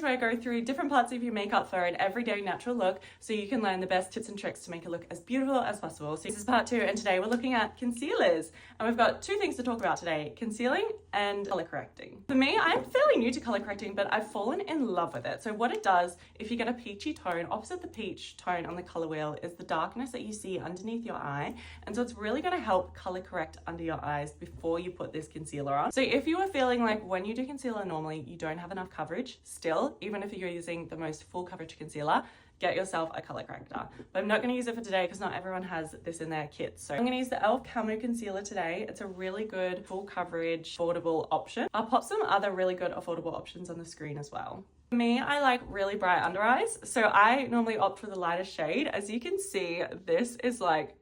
where I go through different parts of your makeup for an everyday natural look so you can learn the best tips and tricks to make it look as beautiful as possible. So this is part 2, and today we're looking at concealers. And we've got 2 things to talk about today: concealing and color correcting. For me, I'm fairly new to color correcting, but I've fallen in love with it. So what it does, if you get a peachy tone, opposite the peach tone on the color wheel is the darkness that you see underneath your eye. And so it's really gonna help color correct under your eyes before you put this concealer on. So if you are feeling like when you do concealer normally, you don't have enough coverage, still, even if you're using the most full coverage concealer, get yourself a color corrector. But I'm not going to use it for today because not everyone has this in their kit. So I'm going to use the e.l.f. Camo Concealer today. It's a really good full coverage, affordable option. I'll pop some other really good affordable options on the screen as well. For me, I like really bright under eyes, so I normally opt for the lighter shade. As you can see, this is like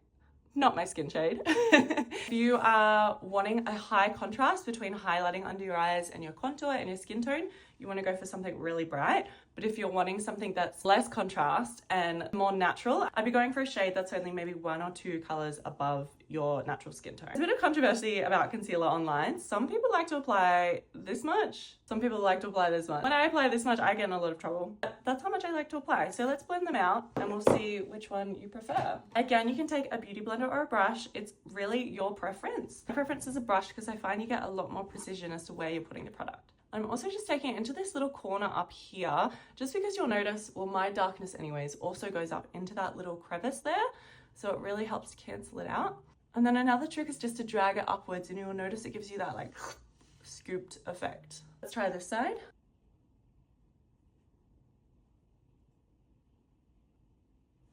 not my skin shade. If you are wanting a high contrast between highlighting under your eyes and your contour and your skin tone, you want to go for something really bright. But if you're wanting something that's less contrast and more natural, I'd be going for a shade that's only maybe 1 or 2 colors above your natural skin tone. There's a bit of controversy about concealer online. Some people like to apply this much. Some people like to apply this much. When I apply this much, I get in a lot of trouble. But that's how much I like to apply. So let's blend them out and we'll see which one you prefer. Again, you can take a beauty blender or a brush. It's really your preference. My preference is a brush because I find you get a lot more precision as to where you're putting the product. I'm also just taking it into this little corner up here, just because you'll notice, well, my darkness anyways also goes up into that little crevice there. So it really helps to cancel it out. And then another trick is just to drag it upwards and you'll notice it gives you that like scooped effect. Let's try this side.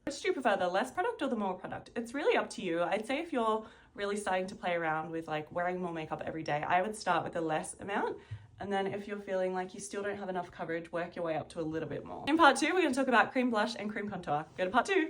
Which do you prefer, the less product or the more product? It's really up to you. I'd say if you're really starting to play around with like wearing more makeup every day, I would start with the less amount. And then if you're feeling like you still don't have enough coverage, work your way up to a little bit more. In part 2, we're going to talk about cream blush and cream contour. Go to part 2.